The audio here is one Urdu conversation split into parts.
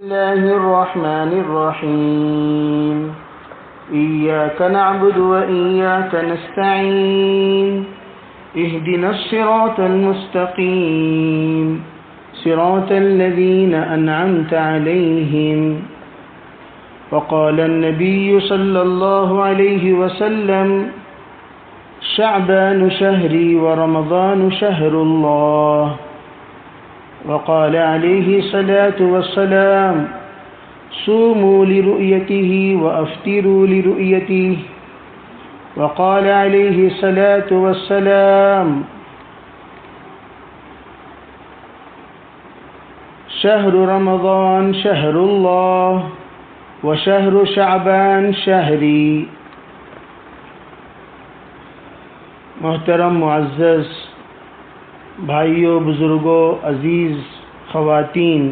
الله الرحمن الرحيم إياك نعبد وإياك نستعين اهدنا الصراط المستقيم صراط الذين أنعمت عليهم وقال النبي صلى الله عليه وسلم شعبان شهري ورمضان شهر الله وقال عليه الصلاة والسلام صوموا لرؤيته وأفطروا لرؤيته وقال عليه الصلاة والسلام شهر رمضان شهر الله وشهر شعبان شهري. محترم معزز بھائیوں، بزرگوں، عزیز خواتین،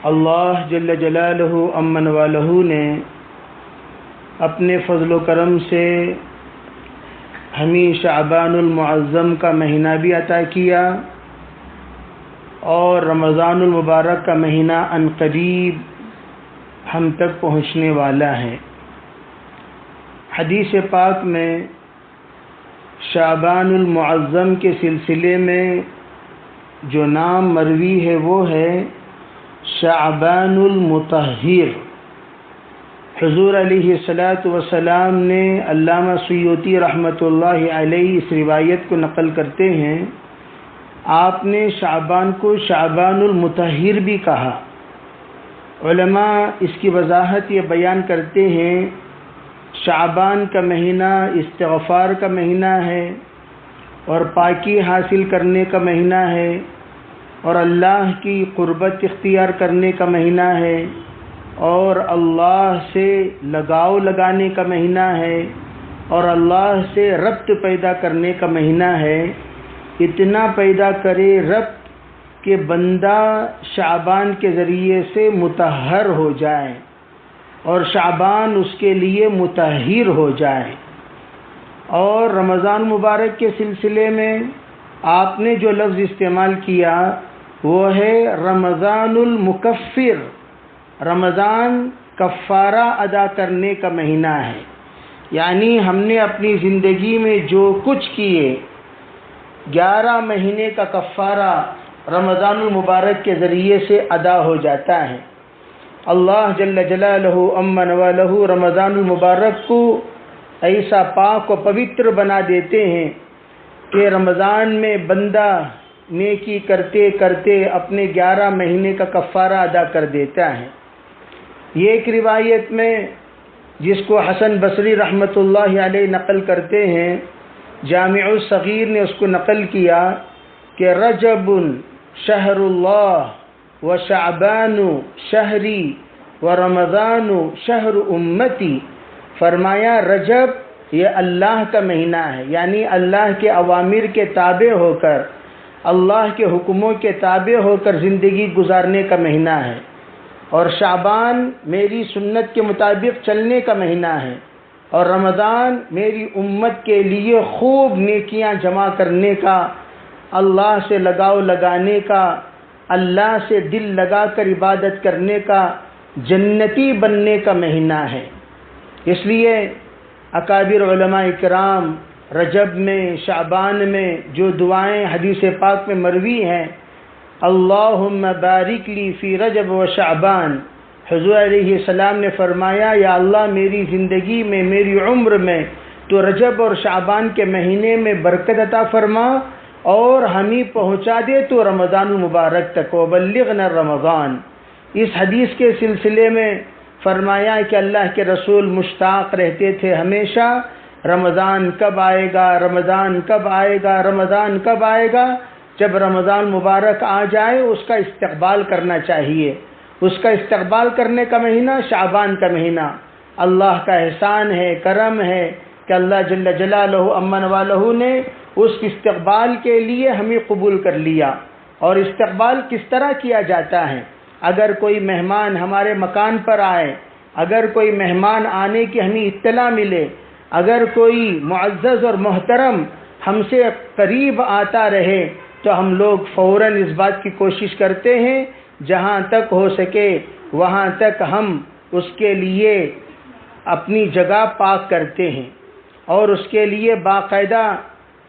اللہ جل جلالہ امن والہ نے اپنے فضل و کرم سے ہمیں شعبان المعظم کا مہینہ بھی عطا کیا اور رمضان المبارک کا مہینہ عنقریب ہم تک پہنچنے والا ہے. حدیث پاک میں شعبان المعظم کے سلسلے میں جو نام مروی ہے وہ ہے شعبان المطہر. حضور علیہ الصلاۃ والسلام نے علامہ سیوطی رحمۃ اللہ علیہ اس روایت کو نقل کرتے ہیں، آپ نے شعبان کو شعبان المطہر بھی کہا. علماء اس کی وضاحت یہ بیان کرتے ہیں، شعبان کا مہینہ استغفار کا مہینہ ہے اور پاکی حاصل کرنے کا مہینہ ہے اور اللہ کی قربت اختیار کرنے کا مہینہ ہے اور اللہ سے لگاؤ لگانے کا مہینہ ہے اور اللہ سے ربط پیدا کرنے کا مہینہ ہے. اتنا پیدا کرے ربط کہ بندہ شعبان کے ذریعے سے مطہر ہو جائے اور شعبان اس کے لیے مطہر ہو جائے. اور رمضان مبارک کے سلسلے میں آپ نے جو لفظ استعمال کیا وہ ہے رمضان المکفر. رمضان کفارہ ادا کرنے کا مہینہ ہے، یعنی ہم نے اپنی زندگی میں جو کچھ کیے 11 مہینے کا کفارہ رمضان المبارک کے ذریعے سے ادا ہو جاتا ہے. اللہ جل جلالہ امن والہ رمضان المبارک کو ایسا پاک و پوتر بنا دیتے ہیں کہ رمضان میں بندہ نیکی کرتے کرتے اپنے 11 مہینے کا کفارہ ادا کر دیتا ہے. یہ ایک روایت میں جس کو حسن بصری رحمۃ اللہ علیہ نقل کرتے ہیں، جامع الصغیر نے اس کو نقل کیا کہ رجب شہر اللہ وشعبان شہری ورمضان شہر امتی. فرمایا رجب یہ اللہ کا مہینہ ہے، یعنی اللہ کے اوامر کے تابع ہو کر، اللہ کے حکموں کے تابع ہو کر زندگی گزارنے کا مہینہ ہے، اور شعبان میری سنت کے مطابق چلنے کا مہینہ ہے، اور رمضان میری امت کے لیے خوب نیکیاں جمع کرنے کا، اللہ سے لگاؤ لگانے کا، اللہ سے دل لگا کر عبادت کرنے کا، جنتی بننے کا مہینہ ہے. اس لیے اکابر علماء کرام رجب میں شعبان میں جو دعائیں حدیث پاک میں مروی ہیں، اللہم بارک لی فی رجب و شعبان، حضور علیہ السلام نے فرمایا یا اللہ میری زندگی میں، میری عمر میں تو رجب اور شعبان کے مہینے میں برکت عطا فرما اور ہمیں پہنچا دے تو رمضان المبارک تک، وبلغنا رمضان. اس حدیث کے سلسلے میں فرمایا کہ اللہ کے رسول مشتاق رہتے تھے ہمیشہ، رمضان کب آئے گا، رمضان کب آئے گا، رمضان کب آئے گا. جب رمضان مبارک آ جائے اس کا استقبال کرنا چاہیے. اس کا استقبال کرنے کا مہینہ شعبان کا مہینہ. اللہ کا احسان ہے، کرم ہے کہ اللہ جل جلالہ امن والہ نے اس استقبال کے لیے ہمیں قبول کر لیا. اور استقبال کس طرح کیا جاتا ہے؟ اگر کوئی مہمان ہمارے مکان پر آئے، اگر کوئی مہمان آنے کی ہمیں اطلاع ملے، اگر کوئی معزز اور محترم ہم سے قریب آتا رہے تو ہم لوگ فوراً اس بات کی کوشش کرتے ہیں جہاں تک ہو سکے وہاں تک ہم اس کے لیے اپنی جگہ پاک کرتے ہیں اور اس کے لیے باقاعدہ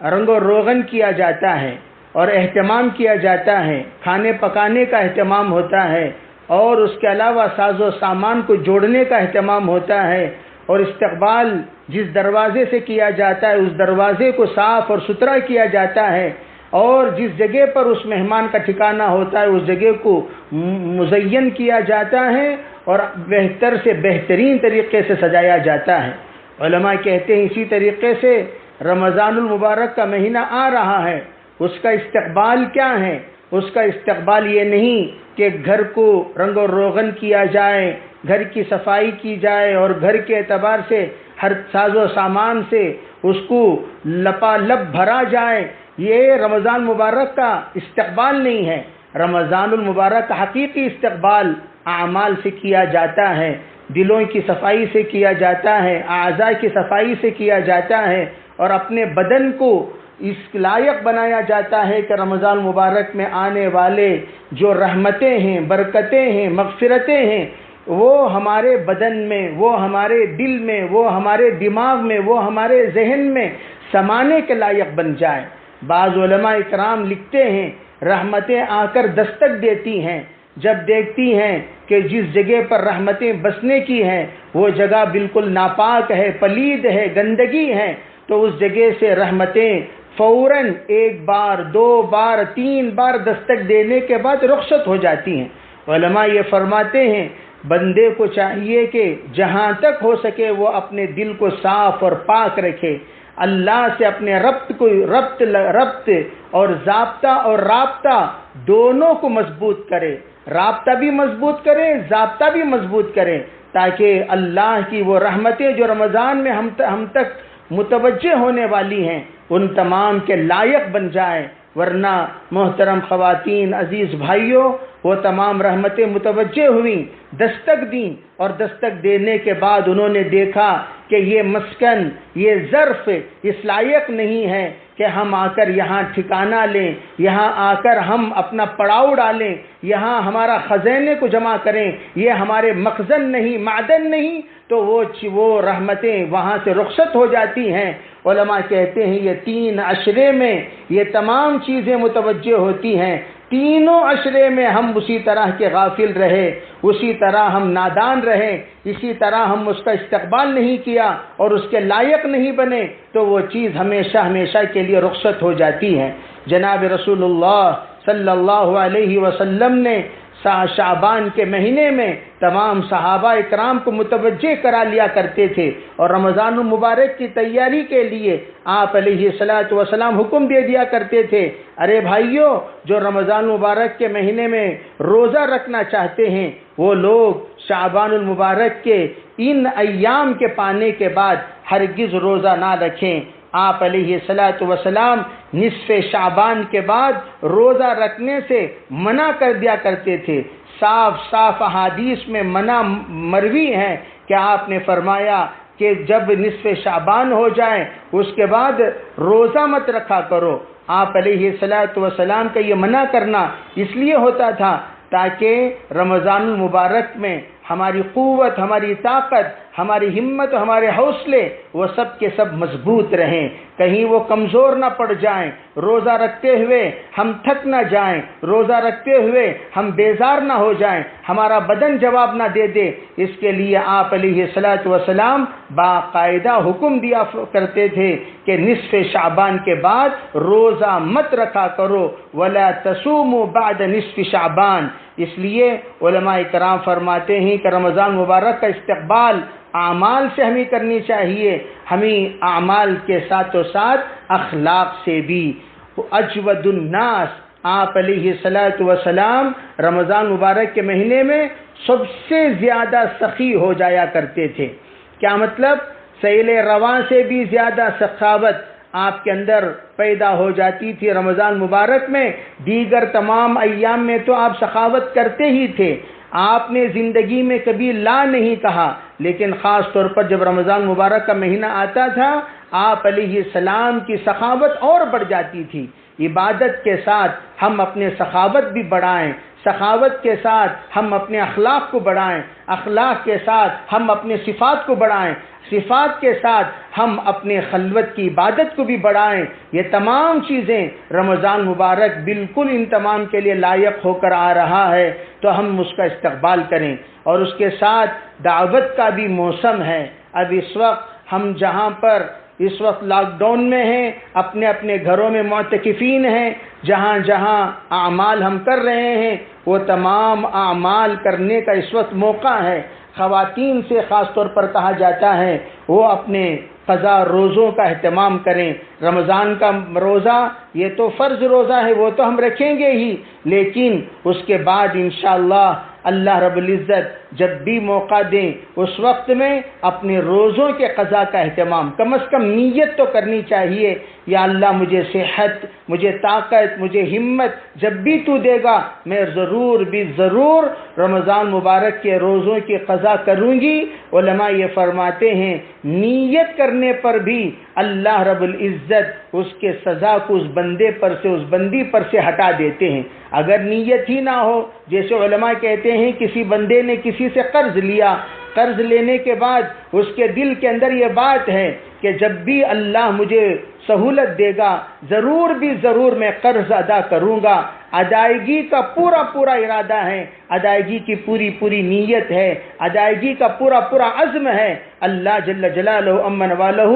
رنگ و روغن کیا جاتا ہے اور اہتمام کیا جاتا ہے، کھانے پکانے کا اہتمام ہوتا ہے اور اس کے علاوہ ساز و سامان کو جوڑنے کا اہتمام ہوتا ہے، اور استقبال جس دروازے سے کیا جاتا ہے اس دروازے کو صاف اور ستھرا کیا جاتا ہے، اور جس جگہ پر اس مہمان کا ٹھکانہ ہوتا ہے اس جگہ کو مزین کیا جاتا ہے اور بہتر سے بہترین طریقے سے سجایا جاتا ہے۔ علماء کہتے ہیں اسی طریقے سے رمضان المبارک کا مہینہ آ رہا ہے، اس کا استقبال کیا ہے؟ اس کا استقبال یہ نہیں کہ گھر کو رنگ و روغن کیا جائے، گھر کی صفائی کی جائے اور گھر کے اعتبار سے ہر ساز و سامان سے اس کو لپالپ بھرا جائے، یہ رمضان مبارک کا استقبال نہیں ہے۔ رمضان المبارک کا حقیقی استقبال اعمال سے کیا جاتا ہے، دلوں کی صفائی سے کیا جاتا ہے، اعضاء کی صفائی سے کیا جاتا ہے، اور اپنے بدن کو اس لائق بنایا جاتا ہے کہ رمضان مبارک میں آنے والے جو رحمتیں ہیں، برکتیں ہیں، مغفرتیں ہیں، وہ ہمارے بدن میں، وہ ہمارے دل میں، وہ ہمارے دماغ میں، وہ ہمارے ذہن میں سمانے کے لائق بن جائے۔ بعض علماء اکرام لکھتے ہیں رحمتیں آ کر دستک دیتی ہیں جب دیکھتی ہیں کہ جس جگہ پر رحمتیں بسنے کی ہیں وہ جگہ بالکل ناپاک ہے، پلید ہے، گندگی ہے، تو اس جگہ سے رحمتیں فوراً ایک بار، دو بار، تین بار دستک دینے کے بعد رخصت ہو جاتی ہیں۔ علماء یہ فرماتے ہیں بندے کو چاہیے کہ جہاں تک ہو سکے وہ اپنے دل کو صاف اور پاک رکھے، اللہ سے اپنے ربط اور ضابطہ اور رابطہ دونوں کو مضبوط کرے، رابطہ بھی مضبوط کرے، ضابطہ بھی مضبوط کرے، تاکہ اللہ کی وہ رحمتیں جو رمضان میں ہم تک متوجہ ہونے والی ہیں ان تمام کے لائق بن جائے۔ ورنہ محترم خواتین، عزیز بھائیوں، وہ تمام رحمتیں متوجہ ہوئیں، دستک دیں، اور دستک دینے کے بعد انہوں نے دیکھا کہ یہ مسکن، یہ ظرف اس لائق نہیں ہے کہ ہم آ کر یہاں ٹھکانہ لیں، یہاں آ کر ہم اپنا پڑاؤ ڈالیں، یہاں ہمارا خزانے کو جمع کریں، یہ ہمارے مخزن نہیں، معدن نہیں، تو وہ رحمتیں وہاں سے رخصت ہو جاتی ہیں۔ علماء کہتے ہیں یہ 3 عشرے میں یہ تمام چیزیں متوجہ ہوتی ہیں۔ تینوں عشرے میں ہم اسی طرح کے غافل رہے، اسی طرح ہم نادان رہے، اسی طرح ہم اس کا استقبال نہیں کیا اور اس کے لائق نہیں بنے، تو وہ چیز ہمیشہ ہمیشہ کے لیے رخصت ہو جاتی ہے۔ جناب رسول اللہ صلی اللہ علیہ وسلم نے شعبان کے مہینے میں تمام صحابہ اکرام کو متوجہ کرا لیا کرتے تھے، اور رمضان المبارک کی تیاری کے لیے آپ علیہ الصلوۃ والسلام حکم دے دیا کرتے تھے، ارے بھائیو، جو رمضان المبارک کے مہینے میں روزہ رکھنا چاہتے ہیں وہ لوگ شعبان المبارک کے ان ایام کے پانے کے بعد ہرگز روزہ نہ رکھیں۔ آپ علیہ الصلوۃ والسلام نصف شعبان کے بعد روزہ رکھنے سے منع کر دیا کرتے تھے۔ صاف صاف احادیث میں منع مروی ہے کہ آپ نے فرمایا کہ جب نصف شعبان ہو جائے اس کے بعد روزہ مت رکھا کرو۔ آپ علیہ الصلوۃ والسلام کا یہ منع کرنا اس لیے ہوتا تھا تاکہ رمضان المبارک میں ہماری قوت، ہماری طاقت، ہماری ہمت، ہمارے حوصلے وہ سب کے سب مضبوط رہیں، کہیں وہ کمزور نہ پڑ جائیں، روزہ رکھتے ہوئے ہم تھک نہ جائیں، روزہ رکھتے ہوئے ہم بیزار نہ ہو جائیں، ہمارا بدن جواب نہ دے دے۔ اس کے لیے آپ علیہ الصلوۃ والسلام باقاعدہ حکم دیا کرتے تھے کہ نصف شعبان کے بعد روزہ مت رکھا کرو، ولا تصوموا بعد نصف شعبان۔ اس لیے علماء کرام فرماتے ہیں کہ رمضان مبارک کا استقبال اعمال سے ہمیں کرنی چاہیے، ہمیں اعمال کے ساتھ و ساتھ اخلاق سے بھی۔ اجود الناس، آپ علیہ الصلوۃ والسلام رمضان مبارک کے مہینے میں سب سے زیادہ سخی ہو جایا کرتے تھے۔ کیا مطلب؟ سیل رواں سے بھی زیادہ سخاوت آپ کے اندر پیدا ہو جاتی تھی رمضان مبارک میں۔ دیگر تمام ایام میں تو آپ سخاوت کرتے ہی تھے، آپ نے زندگی میں کبھی لا نہیں کہا، لیکن خاص طور پر جب رمضان مبارک کا مہینہ آتا تھا آپ علیہ السلام کی سخاوت اور بڑھ جاتی تھی۔ عبادت کے ساتھ ہم اپنے سخاوت بھی بڑھائیں، سخاوت کے ساتھ ہم اپنے اخلاق کو بڑھائیں، اخلاق کے ساتھ ہم اپنے صفات کو بڑھائیں، صفات کے ساتھ ہم اپنے خلوت کی عبادت کو بھی بڑھائیں۔ یہ تمام چیزیں رمضان مبارک بالکل ان تمام کے لیے لائق ہو کر آ رہا ہے، تو ہم اس کا استقبال کریں۔ اور اس کے ساتھ دعوت کا بھی موسم ہے۔ اب اس وقت ہم جہاں پر اس وقت لاک ڈاؤن میں ہیں، اپنے اپنے گھروں میں معتکفین ہیں، جہاں جہاں اعمال ہم کر رہے ہیں وہ تمام اعمال کرنے کا اس وقت موقع ہے۔ خواتین سے خاص طور پر کہا جاتا ہے وہ اپنے قضا روزوں کا اہتمام کریں۔ رمضان کا روزہ یہ تو فرض روزہ ہے، وہ تو ہم رکھیں گے ہی، لیکن اس کے بعد انشاءاللہ اللہ رب العزت جب بھی موقع دیں اس وقت میں اپنے روزوں کے قضا کا اہتمام، کم از کم نیت تو کرنی چاہیے، یا اللہ مجھے صحت، مجھے طاقت، مجھے ہمت جب بھی تو دے گا میں ضرور بھی ضرور رمضان مبارک کے روزوں کی قضا کروں گی۔ علماء یہ فرماتے ہیں نیت کرنے پر بھی اللہ رب العزت اس کے سزا کو اس بندے پر سے، اس بندی پر سے ہٹا دیتے ہیں۔ اگر نیت ہی نہ ہو، جیسے علماء کہتے ہیں کسی بندے نے کسی سے قرض لیا، قرض لینے کے بعد اس کے دل کے اندر یہ بات ہے کہ جب بھی اللہ مجھے سہولت دے گا ضرور بھی ضرور میں قرض ادا کروں گا، ادائیگی کا پورا پورا ارادہ ہے، ادائیگی کی پوری پوری نیت ہے، ادائیگی کا پورا پورا عزم ہے، اللہ جل جلالہ امن والہ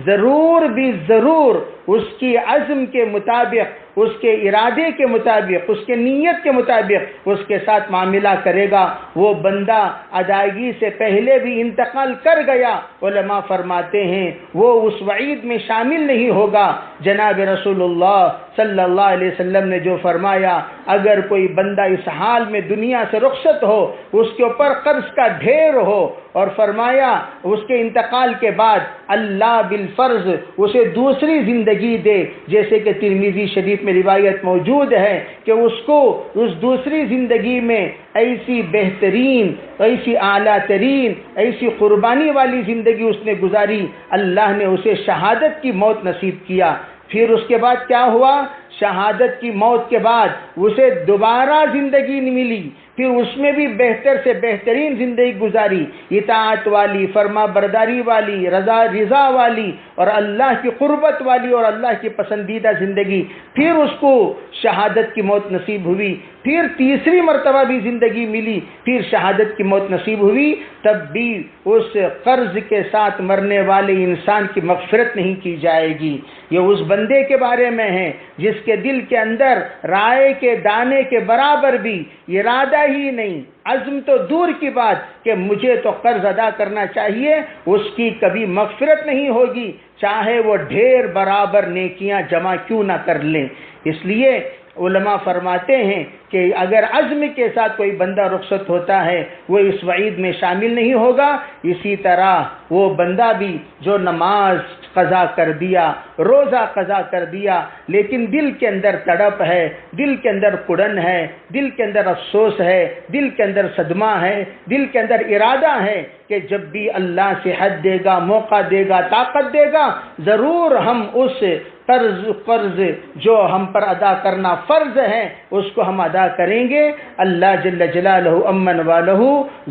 ضرور بھی ضرور اس کی عزم کے مطابق، اس کے ارادے کے مطابق، اس کے نیت کے مطابق اس کے ساتھ معاملہ کرے گا۔ وہ بندہ ادائیگی سے پہلے بھی انتقال کر گیا، علماء فرماتے ہیں وہ اس وعید میں شامل نہیں ہوگا۔ جناب رسول اللہ صلی اللہ علیہ وسلم نے جو فرمایا، اگر کوئی بندہ اس حال میں دنیا سے رخصت ہو، اس کے اوپر قرض کا ڈھیر ہو، اور فرمایا اس کے انتقال کے بعد اللہ بالفرض اسے دوسری زندگی دے، جیسے کہ ترمذی شریف میں روایت موجود ہے کہ اس کو اس دوسری زندگی میں ایسی بہترین، ایسی اعلیٰ ترین، ایسی قربانی والی زندگی اس نے گزاری، اللہ نے اسے شہادت کی موت نصیب کیا۔ پھر اس کے بعد کیا ہوا؟ شہادت کی موت کے بعد اسے دوبارہ زندگی ملی، پھر اس میں بھی بہتر سے بہترین زندگی گزاری، اطاعت والی، فرما برداری والی، رضا والی، اور اللہ کی قربت والی اور اللہ کی پسندیدہ زندگی۔ پھر اس کو شہادت کی موت نصیب ہوئی، پھر تیسری مرتبہ بھی زندگی ملی، پھر شہادت کی موت نصیب ہوئی، تب بھی اس قرض کے ساتھ مرنے والے انسان کی مغفرت نہیں کی جائے گی۔ یہ اس بندے کے بارے میں ہے جس کے دل کے اندر رائے کے دانے کے برابر بھی ارادہ ہی نہیں، عزم تو دور کی بات کہ مجھے تو قرض ادا کرنا چاہیے، اس کی کبھی مغفرت نہیں ہوگی، چاہے وہ ڈھیر برابر نیکیاں جمع کیوں نہ کر لیں۔ اس لیے علماء فرماتے ہیں کہ اگر عزم کے ساتھ کوئی بندہ رخصت ہوتا ہے وہ اس وعید میں شامل نہیں ہوگا۔ اسی طرح وہ بندہ بھی جو نماز قضا کر دیا، روزہ قضا کر دیا، لیکن دل کے اندر تڑپ ہے، دل کے اندر کڑن ہے، دل کے اندر افسوس ہے، دل کے اندر صدمہ ہے، دل کے اندر ارادہ ہے کہ جب بھی اللہ صحت دے گا، موقع دے گا، طاقت دے گا، ضرور ہم اس قرض جو ہم پر ادا کرنا فرض ہے اس کو ہم ادا کریں گے۔ اللہ جل جلالہ امن والہ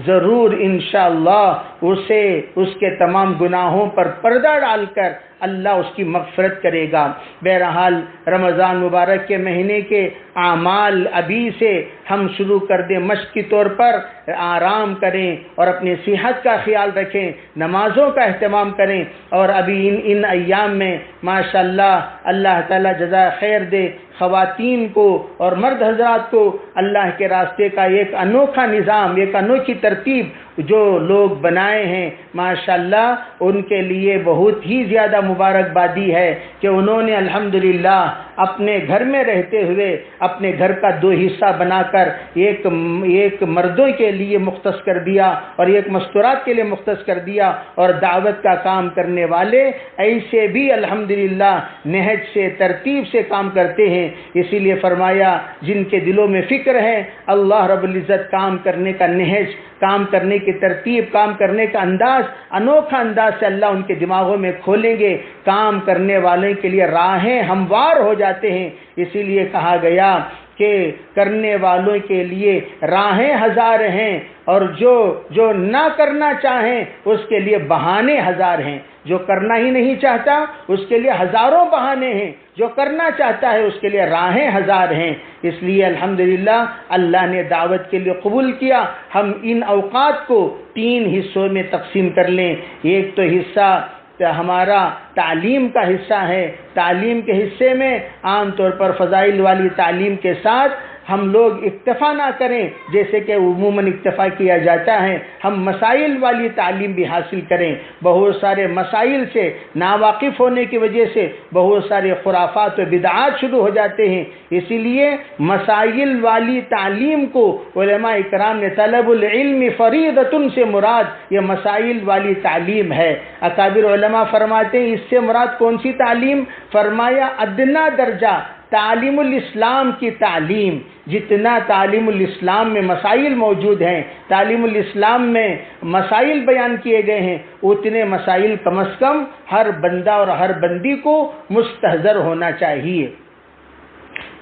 ضرور انشاءاللہ اسے اس کے تمام گناہوں پر پردہ ڈال کر اللہ اس کی مغفرت کرے گا۔ بہرحال رمضان مبارک کے مہینے کے اعمال ابھی سے ہم شروع کر دیں، مشق کے طور پر آرام کریں اور اپنی صحت کا خیال رکھیں، نمازوں کا اہتمام کریں، اور ابھی ان ایام میں ماشاءاللہ اللہ تعالیٰ جزائے خیر دے خواتین کو اور مرد حضرات کو اللہ کے راستے کا ایک انوکھا نظام، ایک انوکھی ترتیب جو لوگ بنائے ہیں، ماشاءاللہ ان کے لیے بہت ہی زیادہ مبارکبادی ہے کہ انہوں نے الحمدللہ اپنے گھر میں رہتے ہوئے اپنے گھر کا دو حصہ بنا کر ایک مردوں کے لیے مختص کر دیا اور ایک مستورات کے لیے مختص کر دیا، اور دعوت کا کام کرنے والے ایسے بھی الحمدللہ نہج سے، ترتیب سے کام کرتے ہیں۔ اسی لیے فرمایا جن کے دلوں میں فکر ہے اللہ رب العزت کام کرنے کا نہج، کام کرنے کی ترتیب، کام کرنے کا انداز، انوکھا انداز سے اللہ ان کے دماغوں میں کھولیں گے، کام کرنے والے کے لیے راہیں ہموار ہو جاتے ہیں۔ اسی لیے کہا گیا کہ کہ کرنے والوں کے لیے راہیں ہزار ہیں اور جو نہ کرنا چاہیں اس کے لیے بہانے ہزار ہیں۔ جو کرنا ہی نہیں چاہتا اس کے لیے ہزاروں بہانے ہیں، جو کرنا چاہتا ہے اس کے لیے راہیں ہزار ہیں۔ اس لیے الحمدللہ اللہ نے دعوت کے لیے قبول کیا۔ ہم ان اوقات کو 3 حصوں میں تقسیم کر لیں۔ ایک تو حصہ ہمارا تعلیم کا حصہ ہے۔ تعلیم کے حصے میں عام طور پر فضائل والی تعلیم کے ساتھ ہم لوگ اکتفا نہ کریں جیسے کہ عموماً اکتفا کیا جاتا ہے، ہم مسائل والی تعلیم بھی حاصل کریں۔ بہت سارے مسائل سے ناواقف ہونے کی وجہ سے بہت سارے خرافات و بدعات شروع ہو جاتے ہیں، اسی لیے مسائل والی تعلیم کو علماء اکرام نے طلب العلم فریضۃ سے مراد یہ مسائل والی تعلیم ہے۔ اکابر علماء فرماتے ہیں اس سے مراد کون سی تعلیم؟ فرمایا ادنا درجہ تعلیم الاسلام کی تعلیم، جتنا تعلیم الاسلام میں مسائل موجود ہیں، تعلیم الاسلام میں مسائل بیان کیے گئے ہیں، اتنے مسائل کم از کم ہر بندہ اور ہر بندی کو مستحضر ہونا چاہیے۔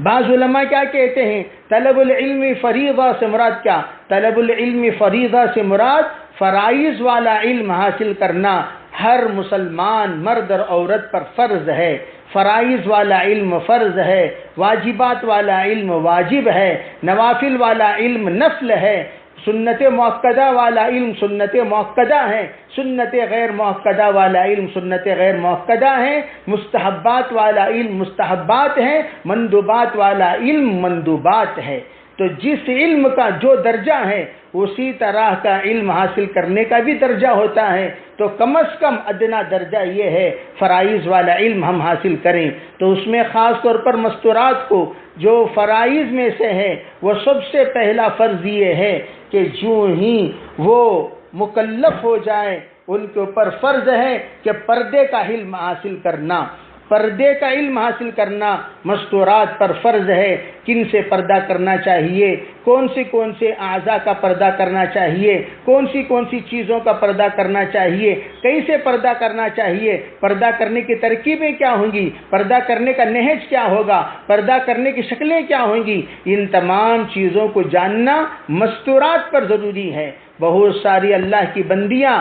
بعض علماء کیا کہتے ہیں؟ طلب العلم فریضہ سے مراد کیا؟ طلب العلم فریضہ سے مراد فرائض والا علم حاصل کرنا ہر مسلمان مرد اور عورت پر فرض ہے۔ فرائض والا علم فرض ہے، واجبات والا علم واجب ہے، نوافل والا علم نفل ہے، سنت مؤکدہ والا علم سنت مؤکدہ ہے، سنت غیر مؤکدہ والا علم سنت غیر مؤکدہ ہے، مستحبات والا علم مستحبات ہے، مندوبات والا علم مندوبات ہے۔ تو جس علم کا جو درجہ ہے اسی طرح کا علم حاصل کرنے کا بھی درجہ ہوتا ہے، تو کم از کم ادنا درجہ یہ ہے فرائض والا علم ہم حاصل کریں۔ تو اس میں خاص طور پر مستورات کو جو فرائض میں سے ہے وہ سب سے پہلا فرض یہ ہے کہ جو ہی وہ مکلف ہو جائے ان کے اوپر فرض ہے کہ پردے کا علم حاصل کرنا، پردے کا علم حاصل کرنا مستورات پر فرض ہے۔ کن سے پردہ کرنا چاہیے، کون سے اعضاء کا پردہ کرنا چاہیے، کون سی چیزوں کا پردہ کرنا چاہیے، کیسے پردہ کرنا چاہیے، پردہ کرنے کی ترکیبیں کیا ہوں گی، پردہ کرنے کا نہج کیا ہوگا، پردہ کرنے کی شکلیں کیا ہوں گی، ان تمام چیزوں کو جاننا مستورات پر ضروری ہے۔ بہت ساری اللہ کی بندیاں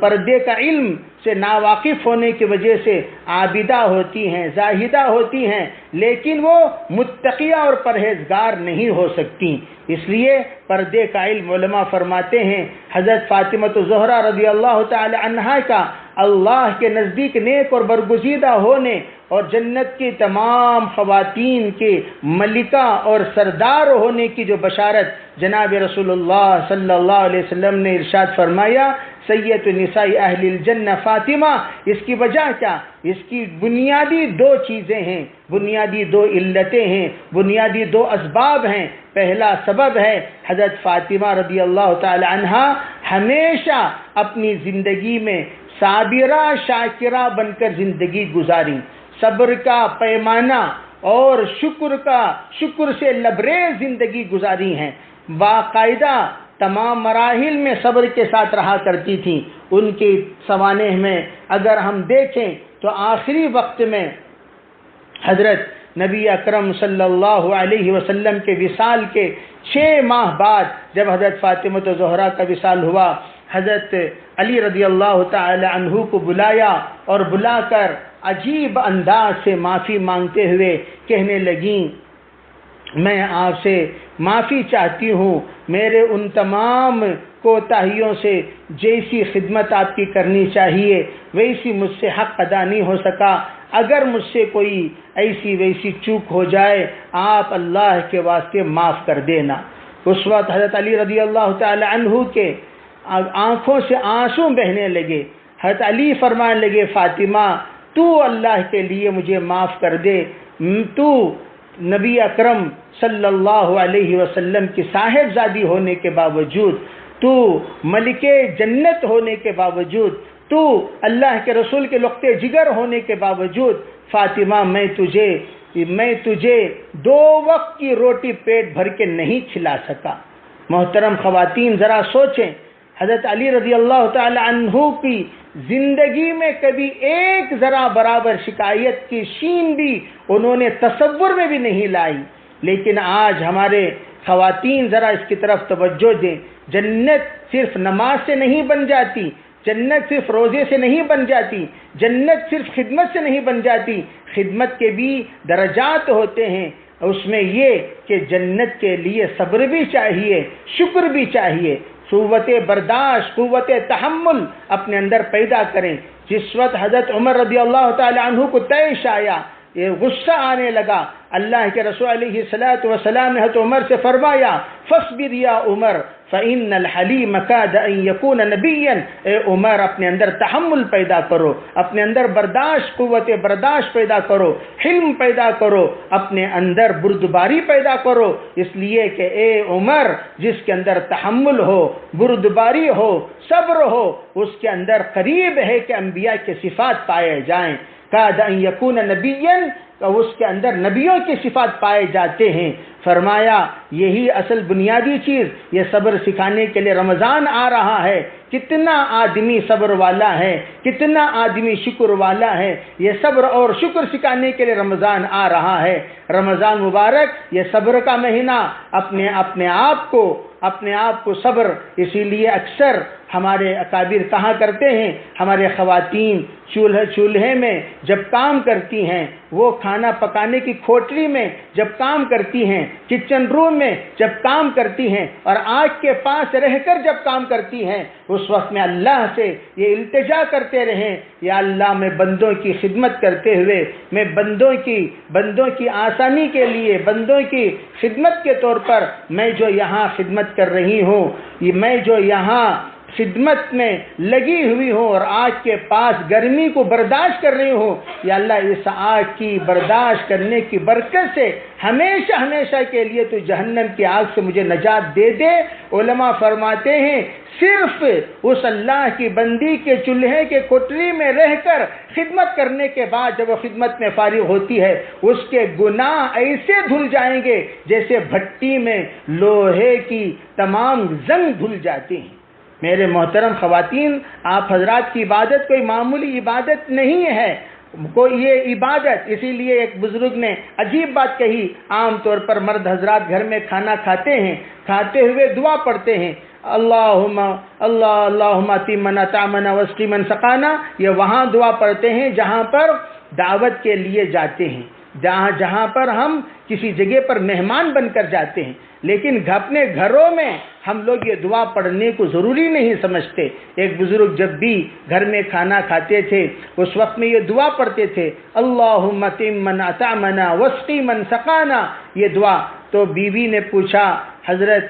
پردے کا علم سے ناواقف ہونے کی وجہ سے عابدہ ہوتی ہیں، زاہدہ ہوتی ہیں، لیکن وہ متقیہ اور پرہیزگار نہیں ہو سکتی۔ اس لیے پردے کا علم علماء فرماتے ہیں حضرت فاطمہ زہرا رضی اللہ تعالی عنہا کا اللہ کے نزدیک نیک اور برگزیدہ ہونے اور جنت کی تمام خواتین کے ملکہ اور سردار ہونے کی جو بشارت جناب رسول اللہ صلی اللہ علیہ وسلم نے ارشاد فرمایا سید نساء اہل الجنہ فاطمہ، اس کی وجہ کیا؟ اس کی بنیادی 2 چیزیں ہیں، بنیادی 2 علتیں ہیں، بنیادی 2 اسباب ہیں۔ پہلا سبب ہے حضرت فاطمہ رضی اللہ تعالی عنہا ہمیشہ اپنی زندگی میں صابرہ شاکرہ بن کر زندگی گزاری، صبر کا پیمانہ اور شکر سے لبریز زندگی گزاری ہیں، باقاعدہ تمام مراحل میں صبر کے ساتھ رہا کرتی تھیں۔ ان کے سوانح میں اگر ہم دیکھیں تو آخری وقت میں حضرت نبی اکرم صلی اللہ علیہ وسلم کے وصال کے 6 ماہ بعد جب حضرت فاطمہ زہرا کا وصال ہوا، حضرت علی رضی اللہ تعالی عنہ کو بلایا اور بلا کر عجیب انداز سے معافی مانگتے ہوئے کہنے لگیں میں آپ سے معافی چاہتی ہوں، میرے ان تمام کوتاہیوں سے جیسی خدمت آپ کی کرنی چاہیے ویسی مجھ سے حق ادا نہیں ہو سکا، اگر مجھ سے کوئی ایسی ویسی چوک ہو جائے آپ اللہ کے واسطے معاف کر دینا۔ اس وقت حضرت علی رضی اللہ تعالی عنہ کے آنکھوں سے آنسو بہنے لگے۔ حضرت علی فرمانے لگے فاطمہ تو اللہ کے لیے مجھے معاف کر دے، تو نبی اکرم صلی اللہ علیہ وسلم کی صاحبزادی ہونے کے باوجود، تو ملک جنت ہونے کے باوجود، تو اللہ کے رسول کے لقطے جگر ہونے کے باوجود فاطمہ میں تجھے 2 وقت کی روٹی پیٹ بھر کے نہیں کھلا سکا۔ محترم خواتین ذرا سوچیں، حضرت علی رضی اللہ تعالی عنہ کی زندگی میں کبھی ایک ذرا برابر شکایت کی شین بھی انہوں نے تصور میں بھی نہیں لائی، لیکن آج ہمارے خواتین ذرا اس کی طرف توجہ دیں. جنت صرف نماز سے نہیں بن جاتی، جنت صرف روزے سے نہیں بن جاتی، جنت صرف خدمت سے نہیں بن جاتی. خدمت کے بھی درجات ہوتے ہیں. اس میں یہ کہ جنت کے لیے صبر بھی چاہیے، شکر بھی چاہیے، قوت برداشت، قوت تحمل اپنے اندر پیدا کریں. جس وقت حضرت عمر رضی اللہ تعالی عنہ کو طیش آیا، یہ غصہ آنے لگا، اللہ کے رسول علیہ الصلوۃ والسلام نے حضرت عمر سے فرمایا فاصبر یا عمر فإن الحلیم کاد ان یکون نبیا. اے عمر اپنے اندر تحمل پیدا کرو، اپنے اندر برداشت، قوت برداشت پیدا کرو، حلم پیدا کرو، اپنے اندر بردباری پیدا کرو. اس لیے کہ اے عمر جس کے اندر تحمل ہو، بردباری ہو، صبر ہو، اس کے اندر قریب ہے کہ انبیاء کے صفات پائے جائیں. کاد ان یکون نبیا، اس کے اندر نبیوں کی صفات پائے جاتے ہیں. فرمایا یہی اصل بنیادی چیز، یہ صبر سکھانے کے لیے رمضان آ رہا ہے. کتنا آدمی صبر والا ہے، کتنا آدمی شکر والا ہے. یہ صبر اور شکر سکھانے کے لیے رمضان آ رہا ہے. رمضان مبارک یہ صبر کا مہینہ. اپنے آپ کو صبر. اسی لیے اکثر ہمارے اکابر کہا کرتے ہیں، ہمارے خواتین چولہے میں جب کام کرتی ہیں، وہ کھانا پکانے کی کھوٹری میں جب کام کرتی ہیں، کچن روم میں جب کام کرتی ہیں، اور آگ کے پاس رہ کر جب کام کرتی ہیں، اس وقت میں اللہ سے یہ التجا کرتے رہیں، یا اللہ میں بندوں کی خدمت کرتے ہوئے، میں بندوں کی آسانی کے لیے، بندوں کی خدمت کے طور پر میں جو یہاں خدمت کر رہی ہوں، میں جو یہاں خدمت میں لگی ہوئی ہوں اور آگ کے پاس گرمی کو برداشت کر رہی ہوں، یا اللہ اس آگ کی برداشت کرنے کی برکت سے ہمیشہ کے لیے تو جہنم کی آگ سے مجھے نجات دے دے. علماء فرماتے ہیں صرف اس اللہ کی بندی کے چولہے کے کوٹری میں رہ کر خدمت کرنے کے بعد جب وہ خدمت میں فارغ ہوتی ہے، اس کے گناہ ایسے دھل جائیں گے جیسے بھٹی میں لوہے کی تمام زنگ دھل جاتی ہیں. میرے محترم خواتین، آپ حضرات کی عبادت کوئی معمولی عبادت نہیں ہے، کوئی یہ عبادت. اسی لیے ایک بزرگ نے عجیب بات کہی. عام طور پر مرد حضرات گھر میں کھانا کھاتے ہیں، کھاتے ہوئے دعا پڑھتے ہیں، اللہم اتمنا طعمنا واسقی من سقانا. یہ وہاں دعا پڑھتے ہیں جہاں پر دعوت کے لیے جاتے ہیں، جہاں پر ہم کسی جگہ پر مہمان بن کر جاتے ہیں. لیکن اپنے گھروں میں ہم لوگ یہ دعا پڑھنے کو ضروری نہیں سمجھتے. ایک بزرگ جب بھی گھر میں کھانا کھاتے تھے، اس وقت میں یہ دعا پڑھتے تھے، اللہم اتمنا طعمنا واسقی من سقانا. یہ دعا تو بیوی نے پوچھا حضرت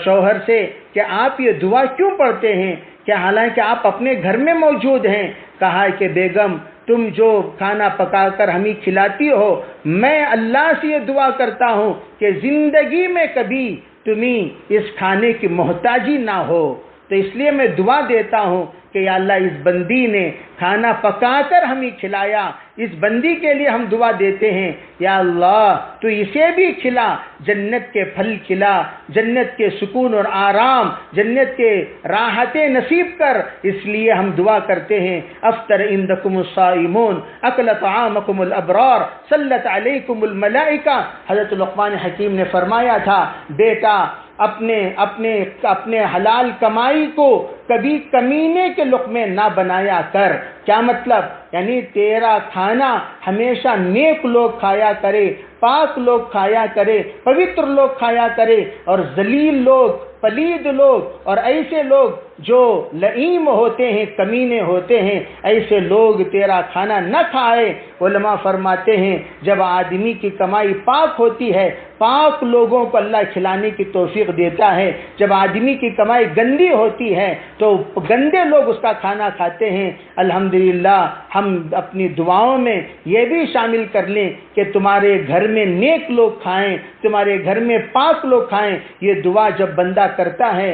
شوہر سے کہ آپ یہ دعا کیوں پڑھتے ہیں، کہ حالانکہ آپ اپنے گھر میں موجود ہیں. کہا کہ بیگم تم جو کھانا پکا کر ہمیں کھلاتی ہو، میں اللہ سے یہ دعا کرتا ہوں کہ زندگی میں کبھی تمہیں اس کھانے کی محتاجی نہ ہو. تو اس لیے میں دعا دیتا ہوں کہ یا اللہ اس بندی نے کھانا پکا کر ہمیں کھلایا، اس بندی کے لیے ہم دعا دیتے ہیں، یا اللہ تو اسے بھی کھلا، جنت کے پھل کھلا، جنت کے سکون اور آرام، جنت کے راحتیں نصیب کر. اس لیے ہم دعا کرتے ہیں افطر عندکم الصائمون اکل طعامکم الابرار صلت علیکم الملائکہ. حضرت لقمان حکیم نے فرمایا تھا، بیٹا اپنے حلال کمائی کو کبھی کمینے کے لقمے نہ بنایا کر. کیا مطلب؟ یعنی تیرا کھانا ہمیشہ نیک لوگ کھایا کرے، پاک لوگ کھایا کرے، پوتر لوگ کھایا کرے، اور ذلیل لوگ، پلید لوگ اور ایسے لوگ جو لئیم ہوتے ہیں، کمینے ہوتے ہیں، ایسے لوگ تیرا کھانا نہ کھائے. علماء فرماتے ہیں جب آدمی کی کمائی پاک ہوتی ہے، پاک لوگوں کو اللہ کھلانے کی توفیق دیتا ہے. جب آدمی کی کمائی گندی ہوتی ہے تو گندے لوگ اس کا کھانا کھاتے ہیں. الحمدللہ ہم اپنی دعاؤں میں یہ بھی شامل کر لیں کہ تمہارے گھر میں نیک لوگ کھائیں، تمہارے گھر میں پاک لوگ کھائیں. یہ دعا جب بندہ کرتا ہے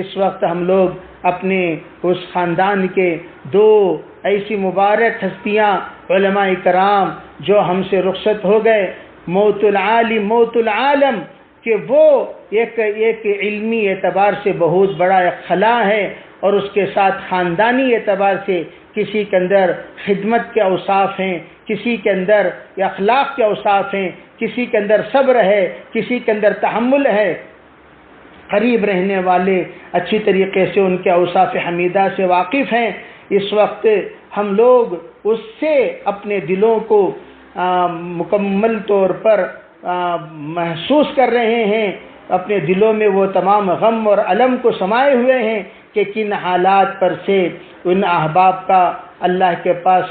اس وقت ہم لوگ اپنے اس خاندان کے دو ایسی مبارک ہستیاں علماء کرام جو ہم سے رخصت ہو گئے، موت العالم موت العالم، کہ وہ ایک علمی اعتبار سے بہت بڑا ایک خلا ہے، اور اس کے ساتھ خاندانی اعتبار سے کسی کے اندر خدمت کے اوصاف ہیں، کسی کے اندر اخلاق کے اوصاف ہیں، کسی کے اندر صبر ہے، کسی کے اندر تحمل ہے، قریب رہنے والے اچھی طریقے سے ان کے اوصاف حمیدہ سے واقف ہیں۔ اس وقت ہم لوگ اس سے اپنے دلوں کو مکمل طور پر محسوس کر رہے ہیں، اپنے دلوں میں وہ تمام غم اور الم کو سمائے ہوئے ہیں کہ کن حالات پر سے ان احباب کا اللہ کے پاس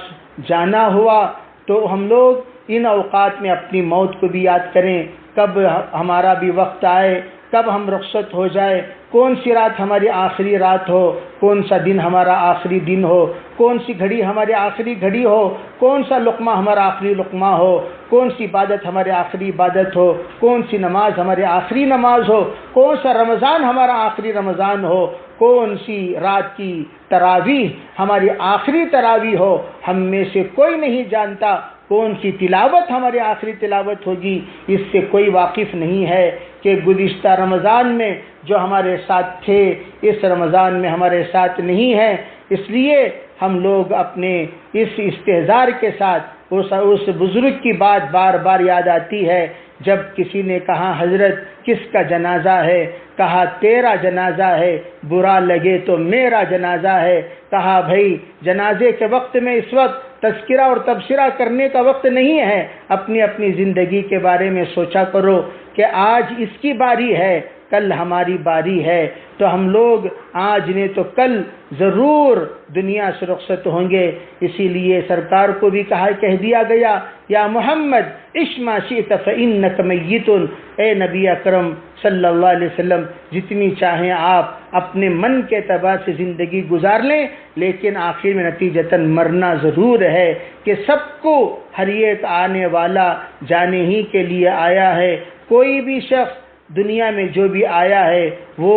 جانا ہوا۔ تو ہم لوگ ان اوقات میں اپنی موت کو بھی یاد کریں، کب ہمارا بھی وقت آئے، کب ہم رخصت ہو جائے، کون سی رات ہماری آخری رات ہو، کون سا دن ہمارا آخری دن ہو، کون سی گھڑی ہماری آخری گھڑی ہو، کون سا لقمہ ہمارا آخری لقمہ ہو، کون سی عبادت ہماری آخری عبادت ہو، کون سی نماز ہماری آخری نماز ہو، کون سا رمضان ہمارا آخری رمضان ہو، کون سی رات کی تراویح ہماری آخری تراویح ہو۔ ہم میں سے کوئی نہیں جانتا کون سی تلاوت ہماری آخری تلاوت ہوگی، اس سے کوئی واقف نہیں ہے کہ گزشتہ رمضان میں جو ہمارے ساتھ تھے اس رمضان میں ہمارے ساتھ نہیں ہے۔ اس لیے ہم لوگ اپنے اس استحضار کے ساتھ اس بزرگ کی بات بار بار یاد آتی ہے جب کسی نے کہا حضرت کس کا جنازہ ہے، کہا تیرا جنازہ ہے، برا لگے تو میرا جنازہ ہے۔ کہا بھائی جنازے کے وقت میں اس وقت تذکرہ اور تبصرہ کرنے کا وقت نہیں ہے، اپنی اپنی زندگی کے بارے میں سوچا کرو کہ آج اس کی باری ہے، کل ہماری باری ہے۔ تو ہم لوگ آج نے تو کل ضرور دنیا سے رخصت ہوں گے، اسی لیے سرکار کو بھی کہہ دیا گیا یا محمد عش ما شئت فإنک میت، اے نبی اکرم صلی اللہ علیہ وسلم جتنی چاہیں آپ اپنے من کے اعتبار سے زندگی گزار لیں، لیکن آخر میں نتیجتاً مرنا ضرور ہے، کہ سب کو ہر ایک آنے والا جانے ہی کے لیے آیا ہے۔ کوئی بھی شخص دنیا میں جو بھی آیا ہے وہ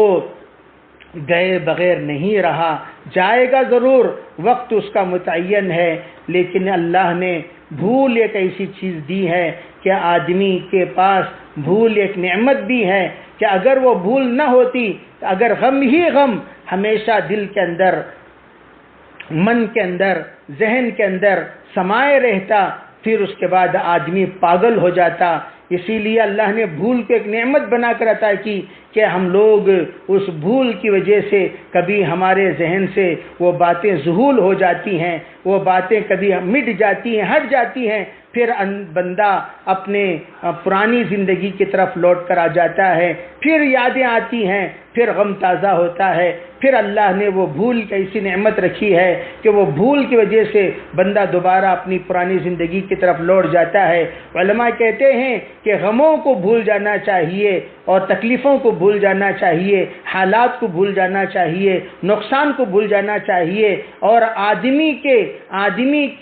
گئے بغیر نہیں رہا، جائے گا ضرور، وقت اس کا متعین ہے، لیکن اللہ نے بھول ایک ایسی چیز دی ہے کہ آدمی کے پاس بھول ایک نعمت بھی ہے کہ اگر وہ بھول نہ ہوتی، اگر غم ہی غم ہمیشہ دل کے اندر، من کے اندر، ذہن کے اندر سمائے رہتا، پھر اس کے بعد آدمی پاگل ہو جاتا۔ اسی لیے اللہ نے بھول کو ایک نعمت بنا کر عطا کی کہ ہم لوگ اس بھول کی وجہ سے کبھی ہمارے ذہن سے وہ باتیں ذہول ہو جاتی ہیں، وہ باتیں کبھی مٹ جاتی ہیں، ہٹ جاتی ہیں، پھر بندہ اپنے پرانی زندگی کی طرف لوٹ کر آ جاتا ہے، پھر یادیں آتی ہیں، پھر غم تازہ ہوتا ہے، پھر اللہ نے وہ بھول کی ایسی نعمت رکھی ہے کہ وہ بھول کی وجہ سے بندہ دوبارہ اپنی پرانی زندگی کی طرف لوٹ جاتا ہے۔ علماء کہتے ہیں کہ غموں کو بھول جانا چاہیے اور تکلیفوں کو بھول جانا چاہیے، حالات کو بھول جانا چاہیے، نقصان کو بھول جانا چاہیے، اور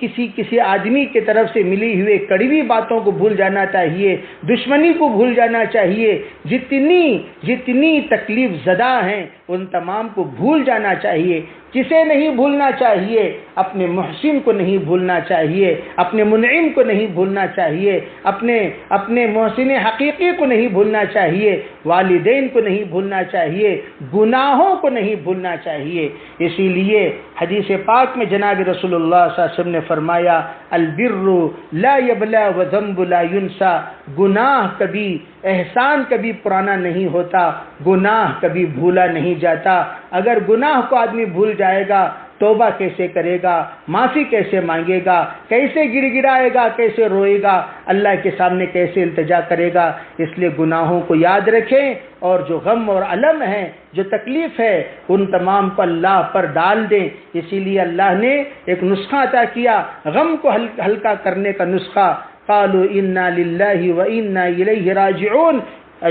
کسی آدمی کی طرف سے ملی ہوئے کڑوی باتوں کو بھول جانا چاہیے، دشمنی کو بھول جانا چاہیے، جتنی تکلیف زدہ ہیں ان تمام کو بھول جانا چاہیے۔ کسے نہیں بھولنا چاہیے؟ اپنے محسن کو نہیں بھولنا چاہیے، اپنے منعم کو نہیں بھولنا چاہیے، اپنے محسن حقیقی کو نہیں بھولنا چاہیے، والدین کو نہیں بھولنا چاہیے، گناہوں کو نہیں بھولنا چاہیے۔ اسی لیے حدیث پاک میں جناب رسول اللہ صلی اللہ علیہ وسلم نے فرمایا البر لا یبلا وذنب لا ینسا، گناہ کبھی، احسان کبھی پرانا نہیں ہوتا، گناہ کبھی بھولا نہیں جاتا۔ اگر گناہ کو آدمی بھول جائے گا توبہ کیسے کرے گا، معافی کیسے مانگے گا، کیسے گڑ گڑائے گا، کیسے روئے گا، اللہ کے سامنے کیسے التجا کرے گا؟ اس لیے گناہوں کو یاد رکھیں، اور جو غم اور الم ہے، جو تکلیف ہے، ان تمام کو اللہ پر ڈال دیں۔ اسی لیے اللہ نے ایک نسخہ عطا کیا غم کو ہلکا کرنے کا نسخہ، قالوا انا للہ وانا الیہ راجعون۔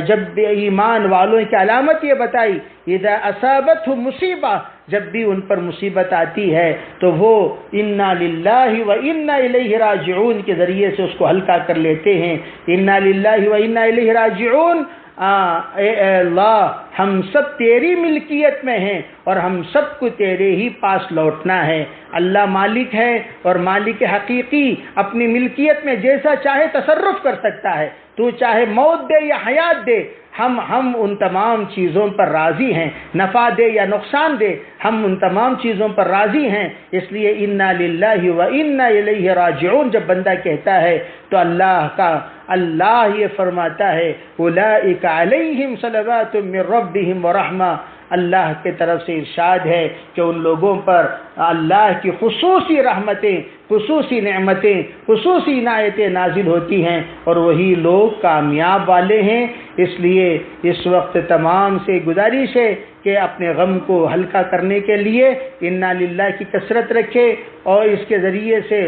جب ایمان والوں کی علامت یہ بتائی، اذا اصابتهم مصیبہ، جب بھی ان پر مصیبت آتی ہے تو وہ انا للہ و انا الیہ راجعون کے ذریعے سے اس کو ہلکا کر لیتے ہیں۔ انا للہ و انا الیہ راجعون، اے اللہ ہم سب تیری ملکیت میں ہیں اور ہم سب کو تیرے ہی پاس لوٹنا ہے۔ اللہ مالک ہے اور مالک حقیقی اپنی ملکیت میں جیسا چاہے تصرف کر سکتا ہے۔ تو چاہے موت دے یا حیات دے، ہم ان تمام چیزوں پر راضی ہیں، نفع دے یا نقصان دے، ہم ان تمام چیزوں پر راضی ہیں۔ اس لیے انا للہ و انا الیہ راجعون جب بندہ کہتا ہے تو اللہ یہ فرماتا ہے اولئک علیہم صلوات من ربہم ورحمہ، اللہ کے طرف سے ارشاد ہے کہ ان لوگوں پر اللہ کی خصوصی رحمتیں، خصوصی نعمتیں، خصوصی عنایتیں نازل ہوتی ہیں اور وہی لوگ کامیاب والے ہیں۔ اس لیے اس وقت تمام سے گزارش ہے کہ اپنے غم کو ہلکا کرنے کے لیے انا للہ کی کثرت رکھے اور اس کے ذریعے سے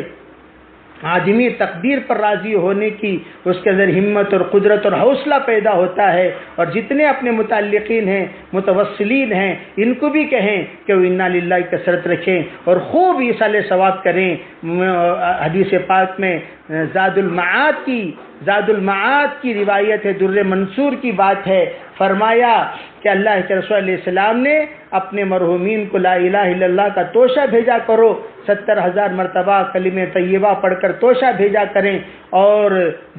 آدمی تقدیر پر راضی ہونے کی اس کے اندر ہمت اور قدرت اور حوصلہ پیدا ہوتا ہے۔ اور جتنے اپنے متعلقین ہیں، متوسلین ہیں، ان کو بھی کہیں کہ وہ انا للہ کی کثرت رکھیں اور خوب ایصال ثواب کریں۔ حدیث پاک میں زاد المعاد کی روایت ہے، در منصور کی بات ہے، فرمایا کہ اللہ کے رسول علیہ السلام نے اپنے مرحومین کو لا الہ الا اللہ کا توشہ بھیجا کرو، 70,000 مرتبہ کلمہ طیبہ پڑھ کر توشہ بھیجا کریں اور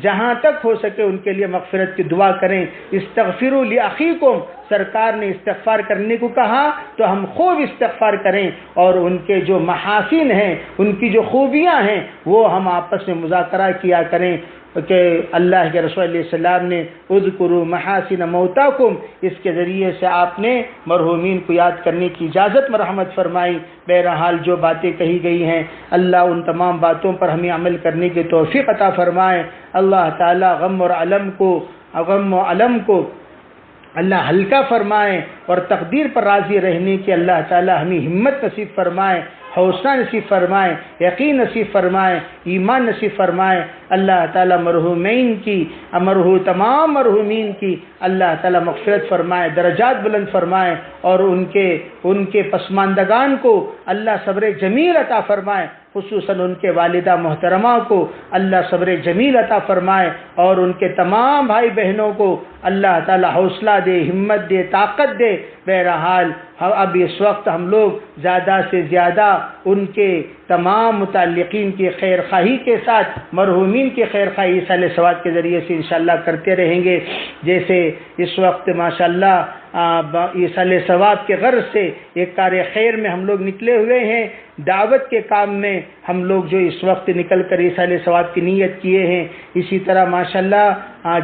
جہاں تک ہو سکے ان کے لیے مغفرت کی دعا کریں۔ استغفروا لاخیکم، سرکار نے استغفار کرنے کو کہا تو ہم خوب استغفار کریں اور ان کے جو محاسن ہیں، ان کی جو خوبیاں ہیں وہ ہم آپس میں مذاکرہ کیا کریں کہ اللہ کے رسول علیہ السلام نے اذکروا محاسن موتاکم، اس کے ذریعے سے آپ نے مرحومین کو یاد کرنے کی اجازت مرحمت فرمائی۔ بہرحال جو باتیں کہی گئی ہیں اللہ ان تمام باتوں پر ہمیں عمل کرنے کی توفیق عطا فرمائے۔ اللہ تعالی غم و علم کو اللہ ہلکا فرمائے اور تقدیر پر راضی رہنے کی اللہ تعالی ہمیں ہمت نصیب فرمائے، حوصلہ نصیب فرمائے، یقین نصیب فرمائے، ایمان نصیب فرمائے۔ اللہ تعالی تمام مرحومین کی اللہ تعالی مغفرت فرمائے، درجات بلند فرمائے اور ان کے پسماندگان کو اللہ صبر جمیل عطا فرمائے، خصوصاً ان کے والدہ محترمہ کو اللہ صبر جمیل عطا فرمائے اور ان کے تمام بھائی بہنوں کو اللہ تعالی حوصلہ دے، ہمت دے، طاقت دے۔ بہرحال اب اس وقت ہم لوگ زیادہ سے زیادہ ان کے تمام متعلقین کی خیر خواہی کے ساتھ مرحومین کی خیر خواہی ایصال ثواب کے ذریعے سے انشاءاللہ کرتے رہیں گے۔ جیسے اس وقت ماشاءاللہ ایصال ثواب کے غرض سے ایک کار خیر میں ہم لوگ نکلے ہوئے ہیں، دعوت کے کام میں ہم لوگ جو اس وقت نکل کر ایصال ثواب کی نیت کیے ہیں، اسی طرح ماشاءاللہ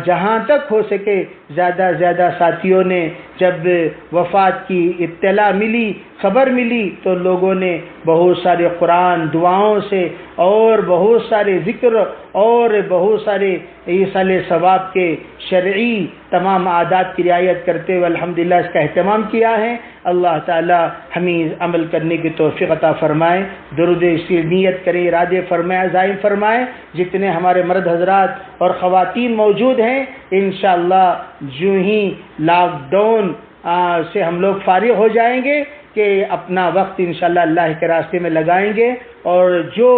جہاں تک ہو سکے زیادہ زیادہ ساتھیوں نے جب وفات کی اطلاع ملی، خبر ملی تو لوگوں نے بہت سارے قرآن دعاؤں سے اور بہت سارے ذکر اور بہت سارے ایصال ثواب کے شرعی تمام عادات کی رعایت کرتے ہوئے الحمدللہ اس کا اہتمام کیا ہے۔ اللہ تعالی ہمیں عمل کرنے کی توفیق عطا فرمائے۔ درود کی نیت کریں، ارادے فرمائے، عزائم فرمائے۔ جتنے ہمارے مرد حضرات اور خواتین موجود ہیں انشاءاللہ جو ہی لاک ڈاؤن سے ہم لوگ فارغ ہو جائیں گے کہ اپنا وقت انشاءاللہ اللہ کے راستے میں لگائیں گے اور جو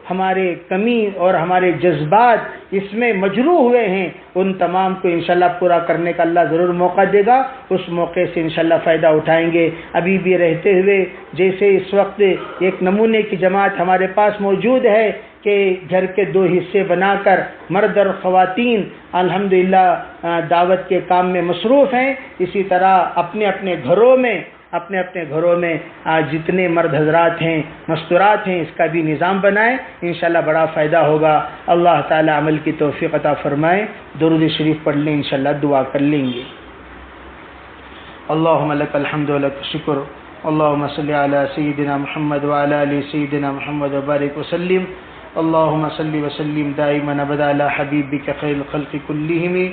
ہمارے کمی اور ہمارے جذبات اس میں مجروح ہوئے ہیں ان تمام کو انشاءاللہ پورا کرنے کا اللہ ضرور موقع دے گا، اس موقع سے انشاءاللہ فائدہ اٹھائیں گے۔ ابھی بھی رہتے ہوئے جیسے اس وقت ایک نمونے کی جماعت ہمارے پاس موجود ہے کہ گھر کے 2 حصے بنا کر مرد اور خواتین الحمدللہ دعوت کے کام میں مصروف ہیں، اسی طرح اپنے اپنے گھروں میں جتنے مرد حضرات ہیں مستورات ہیں اس کا بھی نظام بنائیں، انشاءاللہ بڑا فائدہ ہوگا۔ اللہ تعالی عمل کی توفیق عطا فرمائے۔ درود شریف پڑھ لیں، انشاءاللہ دعا کر لیں گے۔ اللہم لک الحمد و لک الشکر، اللہم صلی علی سیدنا محمد وعلی آل سیدنا محمد وبارک وسلم، اللہم صلی وسلم دائما ابدا علی حبیبک خیر الخلق کلہم،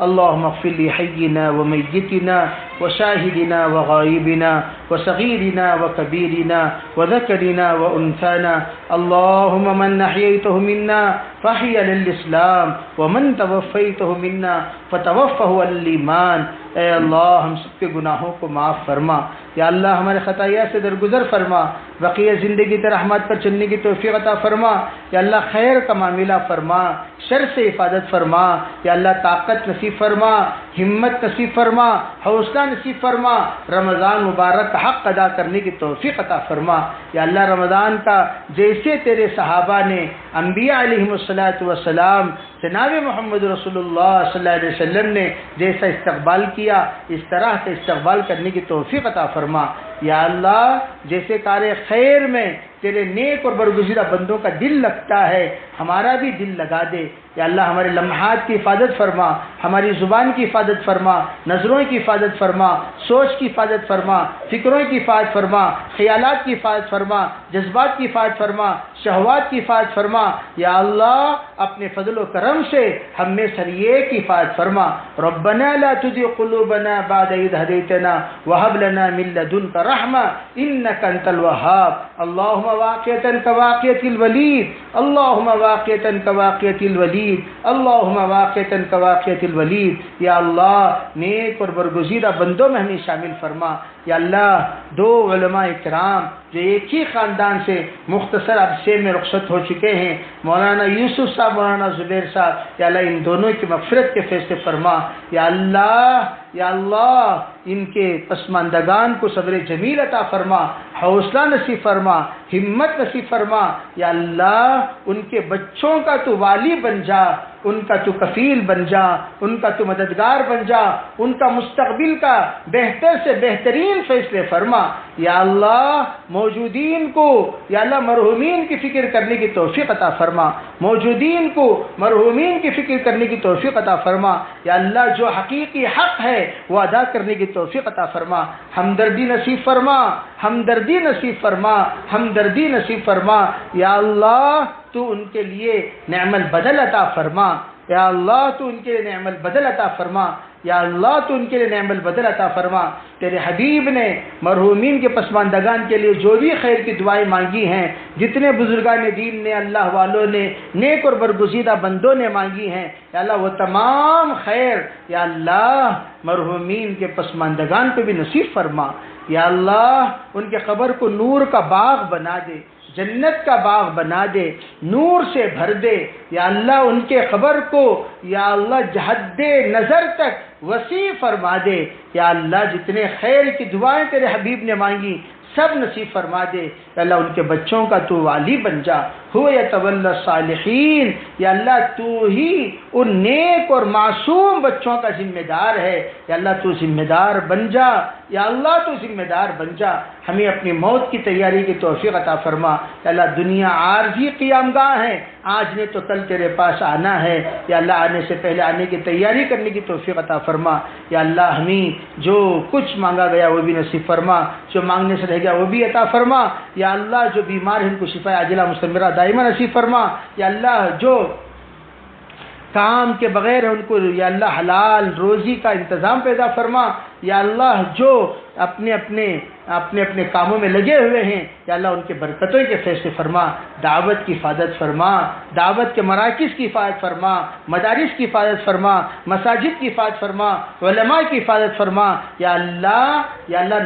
اللهم اغفر لحينا وميتنا وشاهدنا وغائبنا وصغيرنا وكبيرنا وذكرنا وأنثانا، اللهم من أحييته منا فأحي على الإسلام ومن توفيته منا فتوفه على الإيمان۔ اے اللہ ہم سب کے گناہوں کو معاف فرما، یا اللہ ہمارے خطایا سے درگزر فرما، بقیہ زندگی تر رحمت پر چلنے کی توفیق عطا فرما، یا اللہ خیر کا معاملہ فرما، شر سے حفاظت فرما، یا اللہ طاقت نصیب فرما، ہمت نصیب فرما، حوصلہ نصیب فرما، رمضان مبارک کا حق ادا کرنے کی توفیق عطا فرما۔ یا اللہ رمضان کا جیسے تیرے صحابہ نے انبیاء علیہم الصلاۃ والسلام جناب محمد رسول اللہ صلی اللہ علیہ وسلم نے جیسا استقبال کیا، اس طرح سے استقبال کرنے کی توفیق عطا فرما۔ یا اللہ جیسے کار خیر میں تیرے نیک اور برگزیدہ بندوں کا دل لگتا ہے، ہمارا بھی دل لگا دے۔ یا اللہ ہمارے لمحات کی حفاظت فرما، ہماری زبان کی حفاظت فرما، نظروں کی حفاظت فرما، سوچ کی حفاظت فرما، فکروں کی حفاظت فرما، خیالات کی حفاظت فرما، جذبات کی حفاظت فرما، شہوات کی حفاظت فرما۔ یا اللہ اپنے فضل و کرم سے ہم میں سر ایک کی حفاظت فرما۔ ربنا لا تزغ قلوبنا بعد إذ هديتنا وهب لنا من لدنك رحمة إنك أنت الوهاب۔ اللهم واقعة كواقعة الوليد، اللهم واقعة كواقعة الوليد، اللهم واقعة كواقعة الوليد۔ یا اللہ نیک اور برگزیدہ بندوں میں ہمیں شامل فرما۔ یا اللہ دو علماء کرام جو ایک ہی خاندان سے مختصر عرصے میں رخصت ہو چکے ہیں، مولانا یوسف صاحب، مولانا زبیر صاحب، یا اللہ ان دونوں کی مغفرت کے فیصلے فرما۔ یا اللہ ان کے پسماندگان کو صبر جمیل عطا فرما، حوصلہ نصیب فرما، ہمت نصیب فرما۔ یا اللہ ان کے بچوں کا تو والی بن جا، ان کا تو کفیل بن جا، ان کا تو مددگار بن جا، ان کا مستقبل کا بہتر سے بہترین فیصلے فرما۔ یا اللہ موجودین کو یا اللہ مرحومین کی فکر کرنے کی توفیق عطا فرما، موجودین کو مرحومین کی فکر کرنے کی توفیق عطا فرما۔ یا اللہ جو حقیقی حق ہے وہ ادا کرنے کی توفیق عطا فرما، ہمدردی نصیب فرما، ہمدردی نصیب فرما، ہمدردی نصیب فرما۔ یا اللہ تو ان کے لیے نعم البدل عطا فرما، یا اللہ تو ان کے لیے نعم البدل عطا فرما، یا اللہ تو ان کے لیے نعم البدل عطا فرما۔ تیرے حبیب نے مرحومین کے پسماندگان کے لیے جو بھی خیر کی دعائیں مانگی ہیں، جتنے بزرگان دین نے، اللہ والوں نے، نیک اور برگزیدہ بندوں نے مانگی ہیں، یا اللہ وہ تمام خیر یا اللہ مرحومین کے پسماندگان کو بھی نصیب فرما۔ یا اللہ ان کے قبر کو نور کا باغ بنا دے، جنت کا باغ بنا دے، نور سے بھر دے۔ یا اللہ ان کے قبر کو یا اللہ جہد نظر تک وسیع فرما دے۔ یا اللہ جتنے خیر کی دعائیں تیرے حبیب نے مانگی سب نصیب فرما دے۔ یا اللہ ان کے بچوں کا تو والی بن جا، ہو یتولی الصالحین۔ یا اللہ تو ہی ان نیک اور معصوم بچوں کا ذمہ دار ہے، یا اللہ تو ذمہ دار بن جا، یا اللہ تو ذمہ دار بن جا۔ ہمیں اپنی موت کی تیاری کی توفیق عطا فرما۔ یا اللہ دنیا عارضی قیام گاہ ہے، آج نے تو کل تیرے پاس آنا ہے، یا اللہ آنے سے پہلے آنے کی تیاری کرنے کی توفیق عطا فرما۔ یا اللہ ہمیں جو کچھ مانگا گیا وہ بھی نصیب فرما، جو مانگنے سے رہ گیا وہ بھی عطا فرما۔ یا اللہ جو بیمار ہیں ان کو شفا عاجلہ مستمرہ دائمہ نصیب فرما۔ یا اللہ جو کام کے بغیر ہیں ان کو یا اللہ حلال روزی کا انتظام پیدا فرما۔ یا اللہ جو اپنے اپنے کاموں میں لگے ہوئے ہیں یا اللہ ان کے برکتوں کے فیصلے فرما، دعوت کی حفاظت فرما، دعوت کے مراکز کی حفاظت فرما، مدارس کی حفاظت فرما، مساجد کی حفاظت فرما، علماء کی حفاظت فرما۔ یا اللہ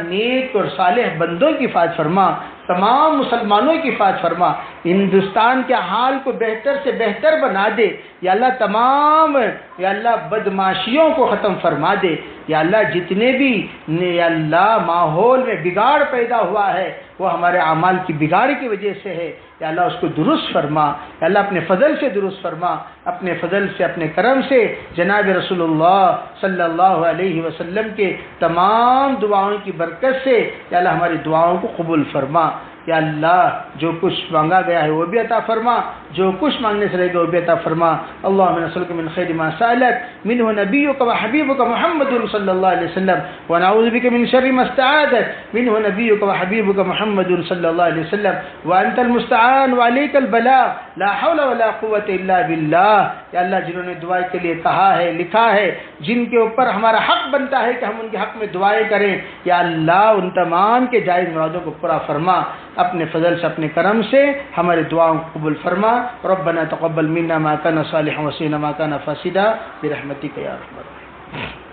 نیک اور صالح بندوں کی حفاظت فرما، تمام مسلمانوں کی حفاظت فرما، ہندوستان کے حال کو بہتر سے بہتر بنا دے۔ یا اللہ تمام یا اللہ بدماشیوں کو ختم فرما دے۔ یا اللہ جتنے بھی یا اللہ ماحول میں بگاڑ پیدا ہوا ہے وہ ہمارے اعمال کی بگاڑ کی وجہ سے ہے، یا اللہ اس کو درست فرما۔ یا اللہ اپنے فضل سے درست فرما، اپنے فضل سے، اپنے کرم سے جناب رسول اللہ صلی اللہ علیہ وسلم کے تمام دعاؤں کی برکت سے یا اللہ ہماری دعاؤں کو قبول فرما۔ یا اللہ جو کچھ مانگا گیا ہے وہ بھی عطا فرما، جو کچھ مانگنے سے رہے گا وہ بھی عطا فرما۔ اللهم نسألك من خير ما سألك منه نبيك وحبيبك محمد صلى الله عليه وسلم، ونعوذ بك من شر ما استعاذك منه نبيك وحبيبك محمد صلى الله عليه وسلم، وأنت المستعان وعليك البلاغ، لا حول ولا قوة إلا بالله۔ یا اللہ جنہوں نے دعا کے لیے کہا ہے، لکھا ہے، جن کے اوپر ہمارا حق بنتا ہے کہ ہم ان کے حق میں دعائیں کریں، یا اللہ ان تمام کے جائز مرادوں کو پورا فرما، اپنے فضل سے، اپنے کرم سے ہمارے دعاؤں کو قبول فرما۔ ربنا تقبل منا ما كان صالحا وسينا ما كان فاسدا برحمتك يا ارحم الراحمين۔